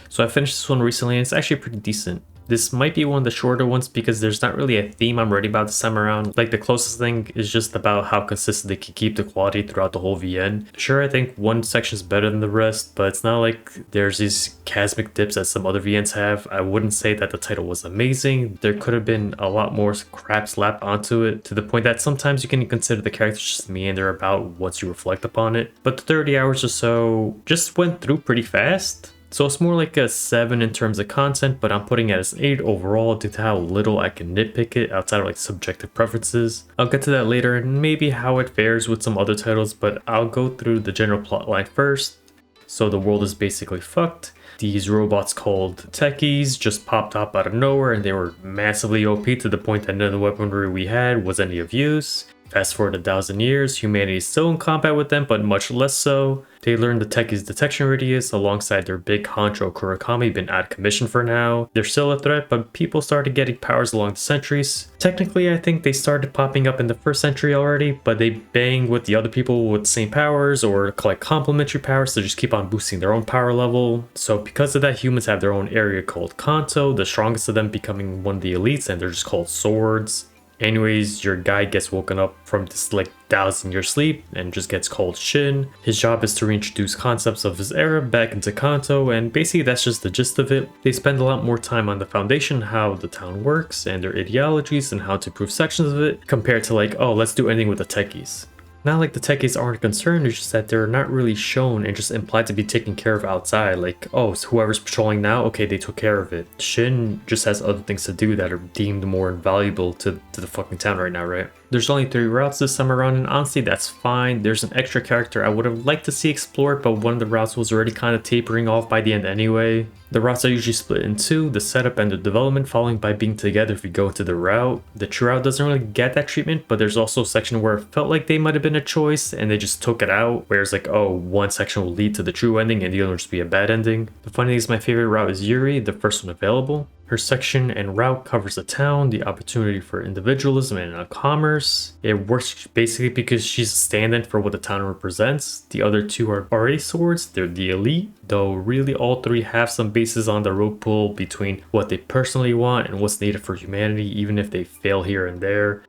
So I finished this one recently and it's actually pretty decent. This might be one of the shorter ones because there's not really a theme I'm ready about this time around. Like the closest thing is just about how consistent they can keep the quality throughout the whole VN. Sure, I think one section is better than the rest, but it's not like there's these chasmic dips that some other VNs have. I wouldn't say that the title was amazing. There could have been a lot more crap slapped onto it to the point that sometimes you can consider the characters just meander about once you reflect upon it. But the 30 hours or so just went through pretty fast. So it's more like a 7 in terms of content, but I'm putting it as an 8 overall due to how little I can nitpick it outside of like subjective preferences. I'll get to that later and maybe how it fares with some other titles, but I'll go through the general plotline first. So the world is basically fucked. These robots called techies just popped up out of nowhere and they were massively OP to the point that none of the weaponry we had was any of use. Fast forward 1,000 years, humanity is still in combat with them, but much less so. They learned the techies' detection radius alongside their big honcho Kurakami been out of commission for now. They're still a threat, but people started getting powers along the centuries. Technically, I think they started popping up in the 1st century already, but they bang with the other people with the same powers or collect complementary powers to just keep on boosting their own power level. So because of that, humans have their own area called Kanto, the strongest of them becoming one of the elites, and they're just called swords. Anyways, your guy gets woken up from this like 1,000-year sleep and just gets called Shin. His job is to reintroduce concepts of his era back into Kanto, and basically that's just the gist of it. They spend a lot more time on the foundation, how the town works, and their ideologies and how to improve sections of it, compared to like, oh, let's do anything with the techies. Not like the techies aren't concerned, it's just that they're not really shown and just implied to be taken care of outside. Like, oh, so whoever's patrolling now, okay, they took care of it. Shin just has other things to do that are deemed more invaluable to the fucking town right now, right? There's only 3 routes this time around, and honestly, that's fine. There's an extra character I would have liked to see explored, but one of the routes was already kind of tapering off by the end anyway. The routes are usually split in 2, the setup and the development, following by being together if you go into the route. The true route doesn't really get that treatment, but there's also a section where it felt like they might have been a choice and they just took it out, whereas like, oh, one section will lead to the true ending and the other will just be a bad ending. The funny thing is my favorite route is Yuri, the first one available. Her section and route covers the town, the opportunity for individualism and commerce. It works basically because she's a stand-in for what the town represents. The other 2 are already swords, they're the elite, though really all 3 have some bases on the rope pull between what they personally want and what's needed for humanity, even if they fail here and there.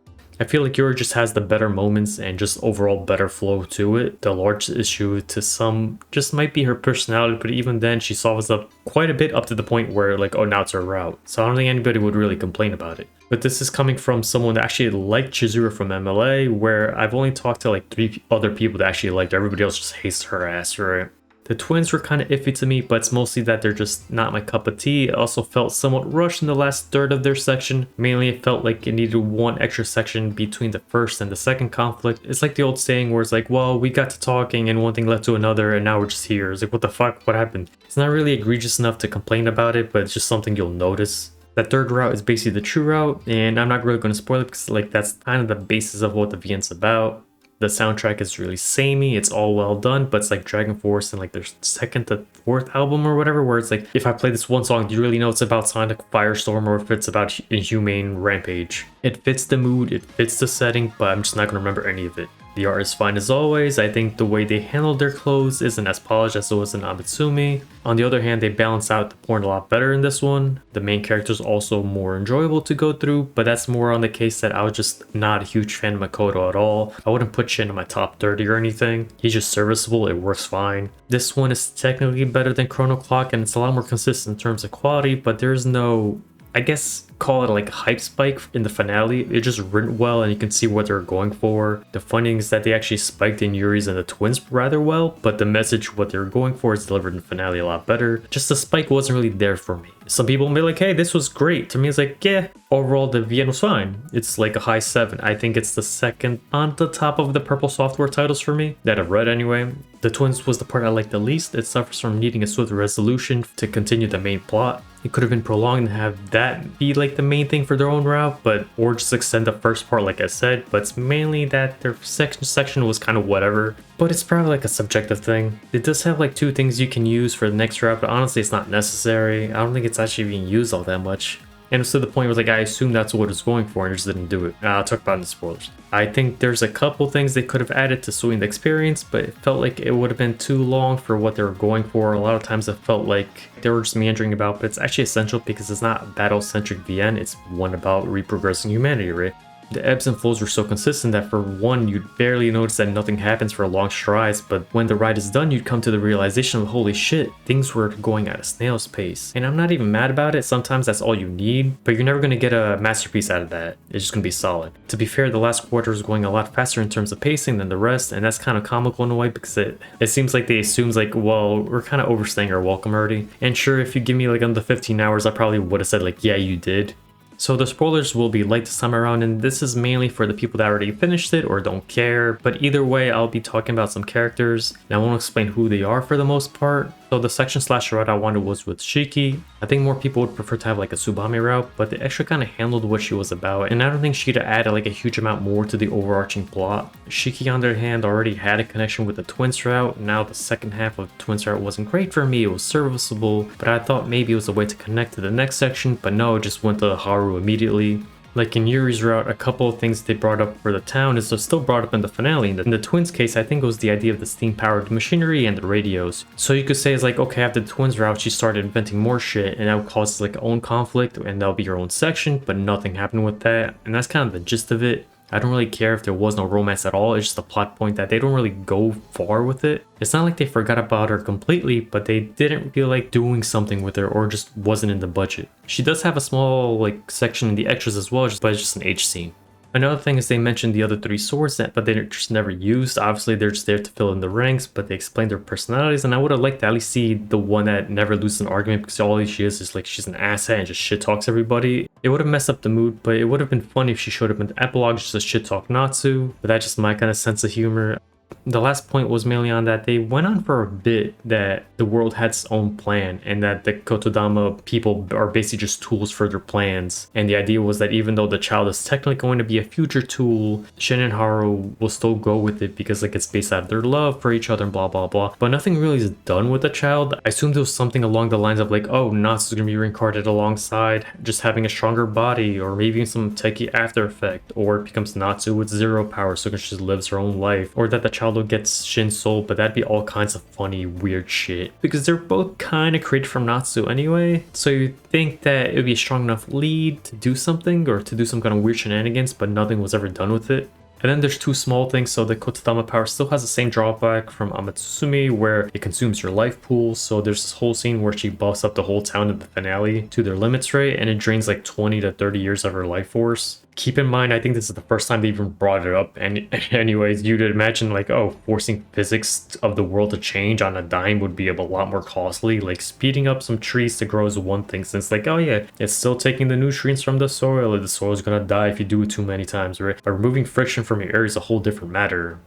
I feel like Yuri just has the better moments and just overall better flow to it. The largest issue to some just might be her personality, but even then she solves up quite a bit up to the point where like, oh, now it's her route. So I don't think anybody would really complain about it. But this is coming from someone that actually liked Chizuru from MLA, where I've only talked to like 3 other people that actually liked her. Everybody else just hates her ass, right? The twins were kind of iffy to me, but it's mostly that they're just not my cup of tea. It also felt somewhat rushed in the last third of their section. Mainly it felt like it needed one extra section between the first and the second conflict. It's like the old saying where it's like, well, we got to talking and one thing led to another and now we're just here. It's like, what the fuck? What happened? It's not really egregious enough to complain about it, but it's just something you'll notice. That third route is basically the true route, and I'm not really going to spoil it because like that's kind of the basis of what the VN's about. The soundtrack is really samey, it's all well done, but it's like Dragon Force and like their 2nd to 4th album or whatever, where it's like, if I play this one song, do you really know it's about Sonic Firestorm or if it's about Inhumane Rampage? It fits the mood, it fits the setting, but I'm just not going to remember any of it. The art is fine as always. I think the way they handled their clothes isn't as polished as it was in Abitsumi. On the other hand, they balance out the porn a lot better in this one. The main character is also more enjoyable to go through, but that's more on the case that I was just not a huge fan of Makoto at all. I wouldn't put Shin in my top 30 or anything. He's just serviceable, it works fine. This one is technically better than Chrono Clock and it's a lot more consistent in terms of quality, but there's no, I guess, call it like hype spike in the finale. It just written well and you can see what they're going for. The funny thing is that they actually spiked in Yuri's and the twins rather well, but the message what they're going for is delivered in the finale a lot better. Just the spike wasn't really there for me. Some people may be like, hey, this was great. To me, it's like, yeah, overall the VN was fine. It's like a high 7. I think it's the 2nd on the top of the Purple Software titles for me, that I've read anyway. The twins was the part I liked the least. It suffers from needing a swift resolution to continue the main plot. It could have been prolonged and have that be like the main thing for their own route, but or just extend the first part like I said, but it's mainly that their section was kind of whatever. But it's probably like a subjective thing. It does have like 2 things you can use for the next route, but honestly it's not necessary. I don't think it's actually being used all that much. And it's to the point where like I assumed that's what it's going for and just didn't do it. I'll talk about it in the spoilers. I think there's a couple things they could have added to sweeten the experience, but it felt like it would have been too long for what they were going for. A lot of times it felt like they were just meandering about, but it's actually essential because it's not a battle-centric VN, it's one about reprogressing humanity, right? The ebbs and flows were so consistent that for one, you'd barely notice that nothing happens for long strides, but when the ride is done, you'd come to the realization of holy shit, things were going at a snail's pace. And I'm not even mad about it, sometimes that's all you need, but you're never gonna get a masterpiece out of that. It's just gonna be solid. To be fair, the last quarter is going a lot faster in terms of pacing than the rest, and that's kind of comical in a way because it seems like they assume like, well, we're kind of overstaying our welcome already. And sure, if you give me like under 15 hours, I probably would have said like, yeah, you did. So the spoilers will be light this time around, and this is mainly for the people that already finished it or don't care, but either way I'll be talking about some characters, and I won't explain who they are for the most part. So the section slash route I wanted was with Shiki. I think more people would prefer to have like a Tsubame route, but they actually kind of handled what she was about, and I don't think she'd have added like a huge amount more to the overarching plot. Shiki on the other hand already had a connection with the Twins route. Now the second half of the Twins route wasn't great for me, it was serviceable, but I thought maybe it was a way to connect to the next section, but no, it just went to Haru immediately. Like in Yuri's route, a couple of things they brought up for the town is still brought up in the finale. In the Twins case, I think it was the idea of the steam-powered machinery and the radios. So you could say it's like, okay, after the Twins route, she started inventing more shit, and that would cause like own conflict, and that'll be your own section, but nothing happened with that. And that's kind of the gist of it. I don't really care if there was no romance at all, it's just a plot point that they don't really go far with it. It's not like they forgot about her completely, but they didn't feel like doing something with her or just wasn't in the budget. She does have a small like section in the extras as well, but it's just an H scene. Another thing is they mentioned the other three swords, but they're just never used. Obviously, they're just there to fill in the ranks, but they explain their personalities, and I would have liked to at least see the one that never loses an argument, because all she is like she's an asshat and just shit talks everybody. It would have messed up the mood, but it would have been funny if she showed up in the epilogue just to shit talk Natsu, but that's just my kind of sense of humor. The last point was mainly on that they went on for a bit that the world had its own plan and that the Kotodama people are basically just tools for their plans. And the idea was that even though the child is technically going to be a future tool, Shin and Haru will still go with it because like it's based out of their love for each other and blah blah blah. But nothing really is done with the child. I assumed it was something along the lines of like, oh, Natsu's gonna be reincarnated alongside just having a stronger body, or maybe some techie after effect, or it becomes Natsu with zero power so she just lives her own life, or that the child gets Shin's soul, but that'd be all kinds of funny, weird shit. Because they're both kind of created from Natsu anyway, so you think that it would be a strong enough lead to do something, or to do some kind of weird shenanigans, but nothing was ever done with it. And then there's two small things. So the Kotodama power still has the same drawback from Amatsusumi, where it consumes your life pool. So there's this whole scene where she buffs up the whole town in the finale to their limits rate, and it drains like 20 to 30 years of her life force. Keep in mind, I think this is the first time they even brought it up. And anyways, you'd imagine like, oh, forcing physics of the world to change on a dime would be a lot more costly. Like speeding up some trees to grow is one thing, since like, oh yeah, it's still taking the nutrients from the soil. The soil is gonna die if you do it too many times, right? But removing friction from your air is a whole different matter.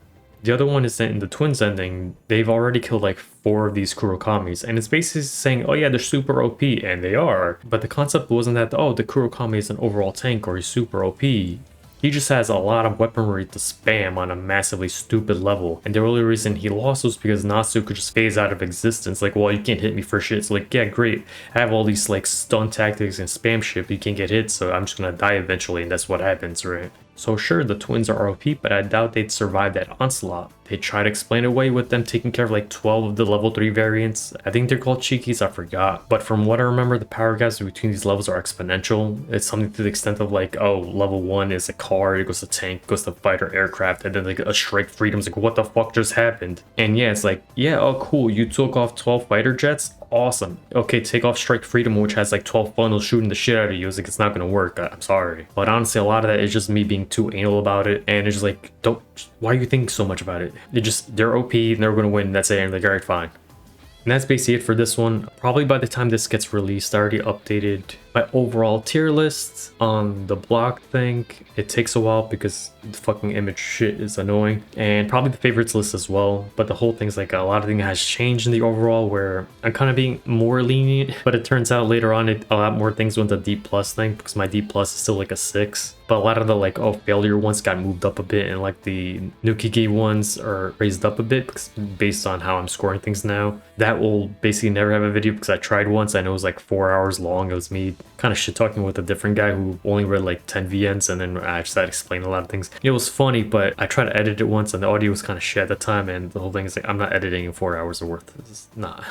The other one is that in the Twins ending, they've already killed like 4 of these Kurokamis, and it's basically saying, oh yeah, they're super OP, and they are. But the concept wasn't that, oh, the Kurokami is an overall tank or he's super OP. He just has a lot of weaponry to spam on a massively stupid level, and the only reason he lost was because Natsu could just phase out of existence. Like, well, you can't hit me for shit. It's like, yeah, great, I have all these like stun tactics and spam shit, but you can't get hit, so I'm just gonna die eventually, and that's what happens, right? So sure, the Twins are OP, but I doubt they'd survive that onslaught. They try to explain away with them taking care of like 12 of the level 3 variants. I think they're called Chikis, I forgot. But from what I remember, the power gaps between these levels are exponential. It's something to the extent of like, oh, level 1 is a car, it goes to tank, it goes to fighter aircraft, and then like a strike freedom's like, what the fuck just happened? And yeah, it's like, yeah, oh cool, you took off 12 fighter jets? Awesome. Okay, take off Strike Freedom, which has like 12 funnels shooting the shit out of you. It's like, it's not gonna work. I'm sorry. But honestly, a lot of that is just me being too anal about it. And it's just like, why are you thinking so much about it? They're OP and they're gonna win. That's it. And like, alright, fine. And that's basically it for this one. Probably by the time this gets released, I already updated my overall tier list on the block thing. It takes a while because the fucking image shit is annoying, and probably the favorites list as well. But the whole thing's like, a lot of things has changed in the overall, where I'm kind of being more lenient, but it turns out later on a lot more things went to D plus thing, because my D plus is still like a 6. But a lot of the like, oh, failure ones got moved up a bit, and like the Nukigi ones are raised up a bit because based on how I'm scoring things now. That will basically never have a video because I tried once and it was like 4 hours long. It was me kind of shit talking with a different guy who only read like 10 VNs, and then I just had to explain a lot of things. It was funny, but I tried to edit it once and the audio was kind of shit at the time, and the whole thing is like, I'm not editing in 4 hours of worth. It's not.